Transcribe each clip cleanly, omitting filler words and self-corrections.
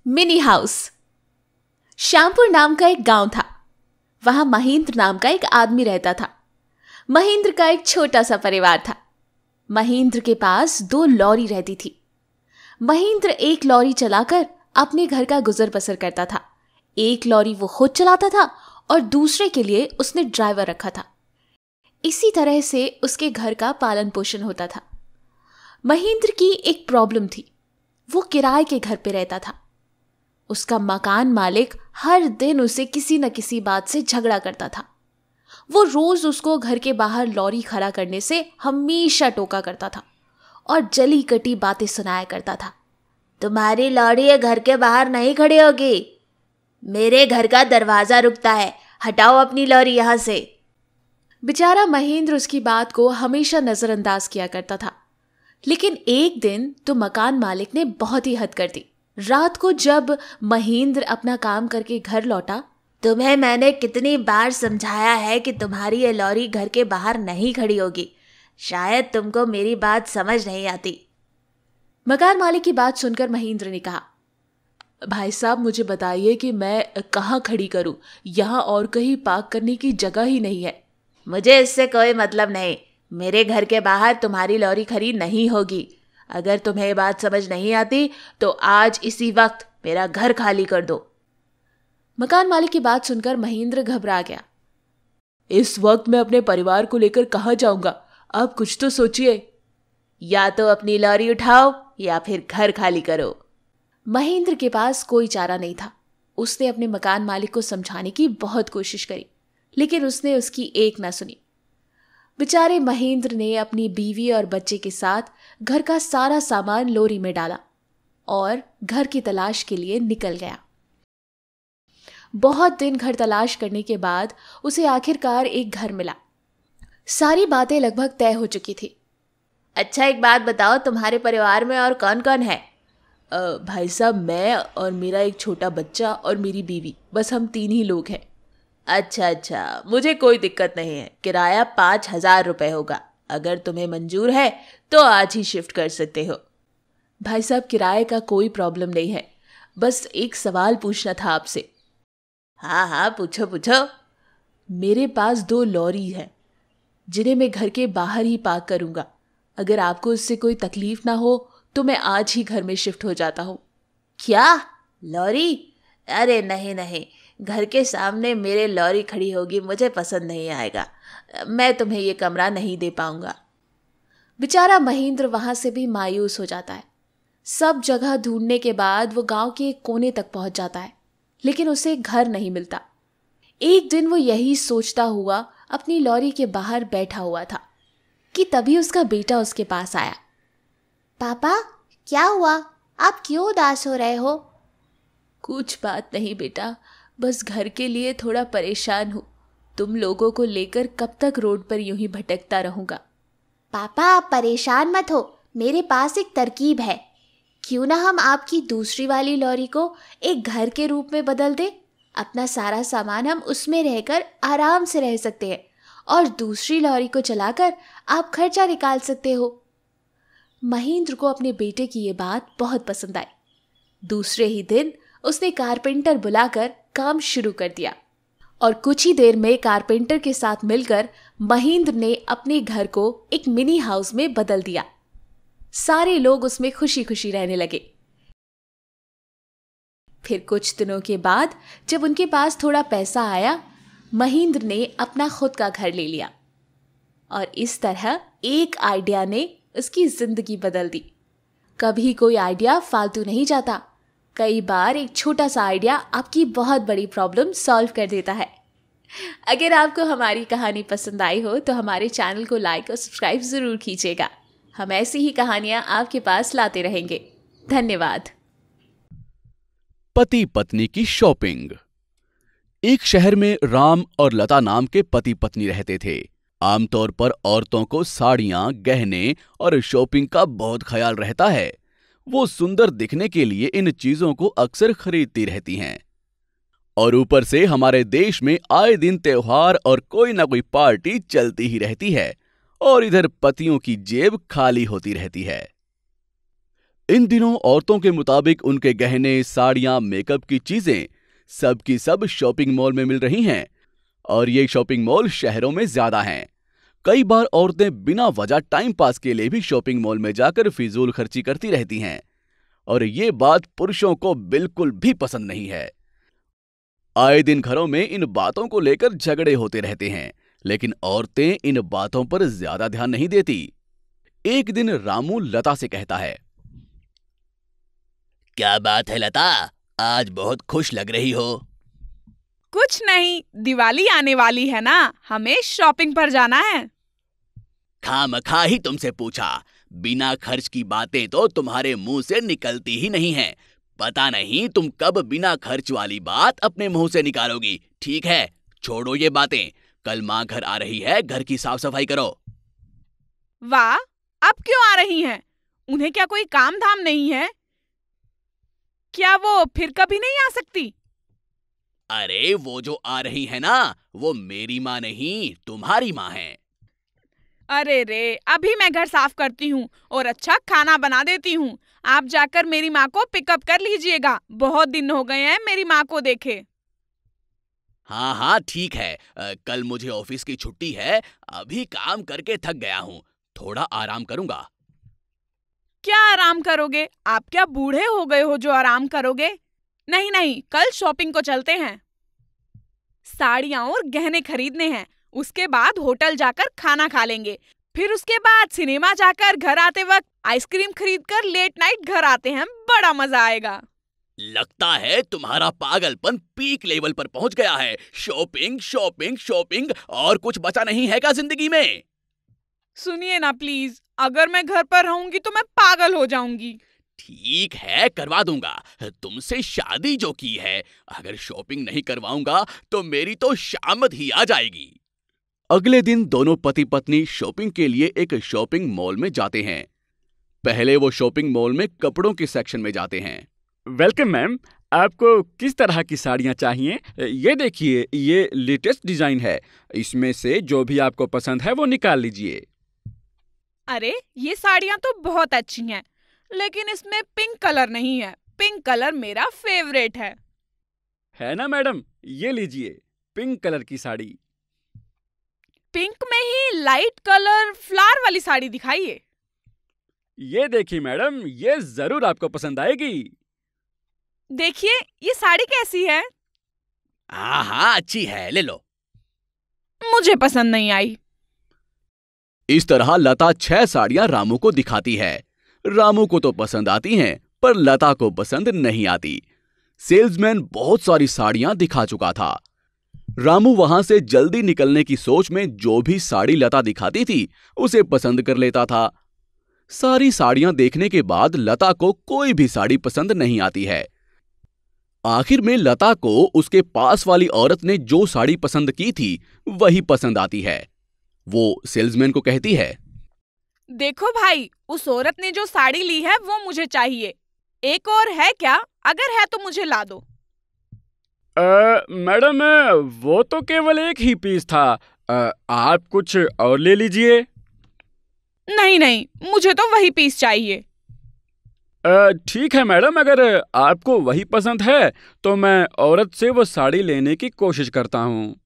Mini house. Shyampur नाम का एक गांव था। वहां महेंद्र नाम का एक आदमी रहता था। महेंद्र का एक छोटा सा परिवार था। महेंद्र के पास 2 लॉरी रहती थी। महेंद्र एक लॉरी चलाकर अपने घर का गुजर बसर करता था। एक लॉरी वो खुद चलाता था और दूसरे के लिए उसने ड्राइवर रखा था। इसी तरह से उसके घर का पालन पोषण होता था। महेंद्र की एक प्रॉब्लम थी। वो किराए के घर पे रहता था। उसका मकान मालिक हर दिन उसे किसी न किसी बात से झगड़ा करता था। वो रोज उसको घर के बाहर लॉरी खड़ा करने से हमेशा टोका करता था और जली कटी बातें सुनाया करता था। तुम्हारी लॉरी ये घर के बाहर नहीं खड़ी होगी। मेरे घर का दरवाजा रुकता है, हटाओ अपनी लॉरी यहां से। बेचारा महेंद्र उसकी बात को हमेशा नजरअंदाज किया करता था। लेकिन एक दिन तो मकान मालिक ने बहुत ही हद कर दी। रात को जब महेंद्र अपना काम करके घर लौटा, तुम्हें मैंने कितनी बार समझाया है कि तुम्हारी ये लॉरी घर के बाहर नहीं खड़ी होगी। शायद तुमको मेरी बात समझ नहीं आती। मकान मालिक की बात सुनकर महेंद्र ने कहा, भाई साहब मुझे बताइए कि मैं कहाँ खड़ी करूं? यहाँ और कहीं पार्क करने की जगह ही नहीं है। मुझे इससे कोई मतलब नहीं। मेरे घर के बाहर तुम्हारी लॉरी खड़ी नहीं होगी। अगर तुम्हें ये बात समझ नहीं आती तो आज इसी वक्त मेरा घर खाली कर दो। मकान मालिक की बात सुनकर महेंद्र घबरा गया। इस वक्त मैं अपने परिवार को लेकर कहाँ जाऊंगा? आप कुछ तो सोचिए। या तो अपनी लॉरी उठाओ या फिर घर खाली करो। महेंद्र के पास कोई चारा नहीं था। उसने अपने मकान मालिक को समझाने की बहुत कोशिश करी, लेकिन उसने उसकी एक ना सुनी। बेचारे महेंद्र ने अपनी बीवी और बच्चे के साथ घर का सारा सामान लॉरी में डाला और घर की तलाश के लिए निकल गया। बहुत दिन घर तलाश करने के बाद उसे आखिरकार एक घर मिला। सारी बातें लगभग तय हो चुकी थी। अच्छा एक बात बताओ, तुम्हारे परिवार में और कौन कौन है? भाई साहब मैं और मेरा एक छोटा बच्चा और मेरी बीवी, बस हम 3 ही लोग हैं। अच्छा, मुझे कोई दिक्कत नहीं है। किराया 5,000 रुपये होगा। अगर तुम्हें मंजूर है तो आज ही शिफ्ट कर सकते हो। भाई साहब किराए का कोई प्रॉब्लम नहीं है, बस एक सवाल पूछना था आपसे। हाँ पूछो। मेरे पास 2 लॉरी हैं जिन्हें मैं घर के बाहर ही पार्क करूंगा। अगर आपको इससे कोई तकलीफ ना हो तो मैं आज ही घर में शिफ्ट हो जाता हूँ। क्या लॉरी? अरे नहीं, घर के सामने मेरे लॉरी खड़ी होगी, मुझे पसंद नहीं आएगा। मैं तुम्हें ये कमरा नहीं दे पाऊंगा। बेचारा महेंद्र वहां से भी मायूस हो जाता है। सब जगह ढूंढने के बाद वो गांव के एक कोने तक पहुंच जाता है, लेकिन उसे घर नहीं मिलता। एक दिन वो यही सोचता हुआ अपनी लॉरी के बाहर बैठा हुआ था कि तभी उसका बेटा उसके पास आया। पापा क्या हुआ? आप क्यों उदास हो रहे हो? कुछ बात नहीं बेटा, बस घर के लिए थोड़ा परेशान हूँ। तुम लोगों को लेकर कब तक रोड पर यूं ही भटकता रहूंगा। पापा आप परेशान मत हो, मेरे पास एक तरकीब है। क्यों ना हम आपकी दूसरी वाली लॉरी को एक घर के रूप में बदल दें। अपना सारा सामान हम उसमें रहकर आराम से रह सकते हैं और दूसरी लॉरी को चलाकर आप खर्चा निकाल सकते हो। महेंद्र को अपने बेटे की ये बात बहुत पसंद आई। दूसरे ही दिन उसने कारपेंटर बुलाकर काम शुरू कर दिया और कुछ ही देर में कारपेंटर के साथ मिलकर महेंद्र ने अपने घर को एक मिनी हाउस में बदल दिया। सारे लोग उसमें खुशी खुशी रहने लगे। फिर कुछ दिनों के बाद जब उनके पास थोड़ा पैसा आया, महेंद्र ने अपना खुद का घर ले लिया और इस तरह एक आइडिया ने उसकी जिंदगी बदल दी। कभी कोई आइडिया फालतू नहीं जाता। कई बार एक छोटा सा आइडिया आपकी बहुत बड़ी प्रॉब्लम सॉल्व कर देता है। अगर आपको हमारी कहानी पसंद आई हो तो हमारे चैनल को लाइक और सब्सक्राइब जरूर कीजिएगा। हम ऐसी ही कहानियां आपके पास लाते रहेंगे। धन्यवाद। पति पत्नी की शॉपिंग। एक शहर में राम और लता नाम के पति पत्नी रहते थे। आमतौर पर औरतों को साड़ियां, गहने और शॉपिंग का बहुत ख्याल रहता है। वो सुंदर दिखने के लिए इन चीजों को अक्सर खरीदती रहती हैं। और ऊपर से हमारे देश में आए दिन त्योहार और कोई ना कोई पार्टी चलती ही रहती है और इधर पतियों की जेब खाली होती रहती है। इन दिनों औरतों के मुताबिक उनके गहने, साड़ियां, मेकअप की चीजें सब की सब शॉपिंग मॉल में मिल रही हैं और ये शॉपिंग मॉल शहरों में ज्यादा हैं। कई बार औरतें बिना वजह टाइम पास के लिए भी शॉपिंग मॉल में जाकर फिजूल खर्ची करती रहती हैं और ये बात पुरुषों को बिल्कुल भी पसंद नहीं है। आए दिन घरों में इन बातों को लेकर झगड़े होते रहते हैं, लेकिन औरतें इन बातों पर ज्यादा ध्यान नहीं देती। एक दिन रामू लता से कहता है, क्या बात है लता, आज बहुत खुश लग रही हो। कुछ नहीं, दिवाली आने वाली है ना, हमें शॉपिंग पर जाना है। खामखा ही तुमसे पूछा, बिना खर्च की बातें तो तुम्हारे मुंह से निकलती ही नहीं हैं। पता नहीं तुम कब बिना खर्च वाली बात अपने मुंह से निकालोगी। ठीक है, छोड़ो ये बातें, कल माँ घर आ रही है, घर की साफ सफाई करो। वाह, अब क्यों आ रही हैं? उन्हें क्या कोई काम धाम नहीं है? क्या वो फिर कभी नहीं आ सकती? अरे वो जो आ रही है ना, वो मेरी माँ नहीं, तुम्हारी माँ है। अरे रे, अभी मैं घर साफ करती हूँ और अच्छा खाना बना देती हूँ। आप जाकर मेरी माँ को पिकअप कर लीजिएगा, बहुत दिन हो गए हैं मेरी माँ को देखे। हाँ हाँ ठीक है, कल मुझे ऑफिस की छुट्टी है, अभी काम करके थक गया हूँ, थोड़ा आराम करूंगा। क्या आराम करोगे? आप क्या बूढ़े हो गए हो जो आराम करोगे? नहीं नहीं, कल शॉपिंग को चलते हैं। साड़ियाँ और गहने खरीदने हैं, उसके बाद होटल जाकर खाना खा लेंगे, फिर उसके बाद सिनेमा जाकर घर आते वक्त आइसक्रीम खरीदकर लेट नाइट घर आते हैं, बड़ा मजा आएगा। लगता है तुम्हारा पागलपन पीक लेवल पर पहुंच गया है। शॉपिंग शॉपिंग शॉपिंग, और कुछ बचा नहीं है क्या जिंदगी में? सुनिए ना प्लीज, अगर मैं घर पर रहूंगी तो मैं पागल हो जाऊंगी। ठीक है, करवा दूंगा, तुमसे शादी जो की है, अगर शॉपिंग नहीं करवाऊंगा तो मेरी तो शामत ही आ जाएगी। अगले दिन दोनों पति पत्नी शॉपिंग के लिए एक शॉपिंग मॉल में जाते हैं। पहले वो शॉपिंग मॉल में कपड़ों के सेक्शन में जाते हैं। वेलकम मैम, आपको किस तरह की साड़ियाँ चाहिए? ये देखिए, ये लेटेस्ट डिजाइन है, इसमें से जो भी आपको पसंद है वो निकाल लीजिए। अरे ये साड़ियाँ तो बहुत अच्छी हैं, लेकिन इसमें पिंक कलर नहीं है। पिंक कलर मेरा फेवरेट है ना मैडम, ये लीजिए पिंक कलर की साड़ी। पिंक में ही लाइट कलर फ्लावर वाली साड़ी दिखाइए। ये देखिए मैडम, ये जरूर आपको पसंद आएगी। देखिए ये साड़ी कैसी है? हाँ हाँ अच्छी है, ले लो। मुझे पसंद नहीं आई। इस तरह लता 6 साड़ियां रामू को दिखाती है। रामू को तो पसंद आती हैं, पर लता को पसंद नहीं आती। सेल्समैन बहुत सारी साड़ियां दिखा चुका था। रामू वहां से जल्दी निकलने की सोच में जो भी साड़ी लता दिखाती थी उसे पसंद कर लेता था। सारी साड़ियां देखने के बाद लता को कोई भी साड़ी पसंद नहीं आती है। आखिर में लता को उसके पास वाली औरत ने जो साड़ी पसंद की थी वही पसंद आती है। वो सेल्समैन को कहती है, देखो भाई, उस औरत ने जो साड़ी ली है वो मुझे चाहिए। एक और है क्या? अगर है तो मुझे ला दो। मैडम, वो तो केवल एक ही पीस था, आप कुछ और ले लीजिए। नहीं नहीं, मुझे तो वही पीस चाहिए। ठीक है मैडम, अगर आपको वही पसंद है तो मैं औरत से वो साड़ी लेने की कोशिश करता हूँ।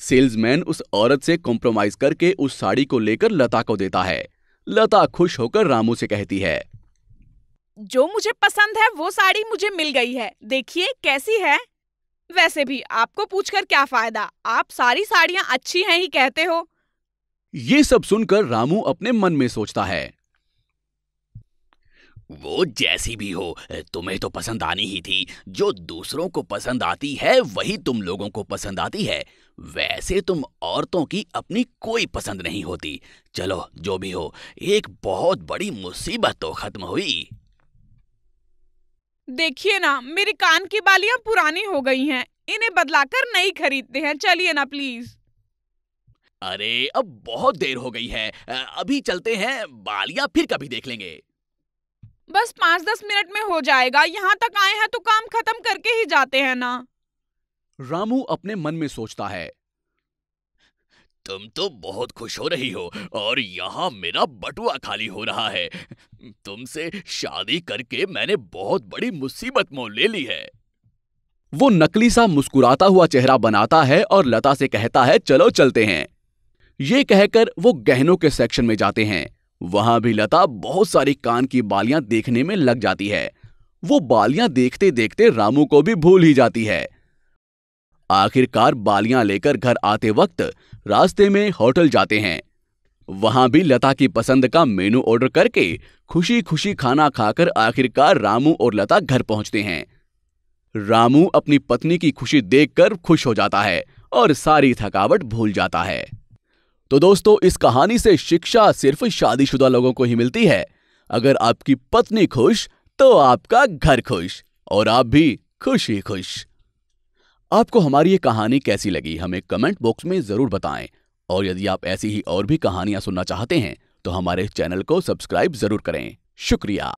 सेल्समैन उस औरत से कॉम्प्रोमाइज करके उस साड़ी को लेकर लता को देता है। लता खुश होकर रामू से कहती है, जो मुझे पसंद है वो साड़ी मुझे मिल गई है, देखिए कैसी है। वैसे भी आपको पूछकर क्या फायदा, आप सारी साड़ियाँ अच्छी हैं ही कहते हो। ये सब सुनकर रामू अपने मन में सोचता है, वो जैसी भी हो, तुम्हें तो पसंद आनी ही थी। जो दूसरों को पसंद आती है वही तुम लोगों को पसंद आती है। वैसे तुम औरतों की अपनी कोई पसंद नहीं होती। चलो जो भी हो, एक बहुत बड़ी मुसीबत तो खत्म हुई। देखिए ना, मेरे कान की बालियां पुरानी हो गई हैं, इन्हें बदलाकर नई खरीदते हैं, चलिए ना प्लीज। अरे अब बहुत देर हो गई है, अभी चलते हैं, बालियां फिर कभी देख लेंगे। बस 5-10 मिनट में हो जाएगा, यहाँ तक आए हैं तो काम खत्म करके ही जाते हैं ना। रामू अपने मन में सोचता है, तुम तो बहुत खुश हो रही हो और यहाँ मेरा बटुआ खाली हो रहा है। तुमसे शादी करके मैंने बहुत बड़ी मुसीबत मोल ले ली है। वो नकली सा मुस्कुराता हुआ चेहरा बनाता है और लता से कहता है, चलो चलते हैं। ये कहकर वो गहनों के सेक्शन में जाते हैं। वहां भी लता बहुत सारी कान की बालियां देखने में लग जाती है। वो बालियां देखते देखते रामू को भी भूल ही जाती है। आखिरकार बालियां लेकर घर आते वक्त रास्ते में होटल जाते हैं। वहां भी लता की पसंद का मेनू ऑर्डर करके खुशी खुशी खाना खाकर आखिरकार रामू और लता घर पहुंचते हैं। रामू अपनी पत्नी की खुशी देखकर खुश हो जाता है और सारी थकावट भूल जाता है। तो दोस्तों, इस कहानी से शिक्षा सिर्फ शादीशुदा लोगों को ही मिलती है। अगर आपकी पत्नी खुश तो आपका घर खुश और आप भी खुश ही खुश। आपको हमारी ये कहानी कैसी लगी हमें कमेंट बॉक्स में जरूर बताएं। और यदि आप ऐसी ही और भी कहानियां सुनना चाहते हैं तो हमारे चैनल को सब्सक्राइब जरूर करें। शुक्रिया।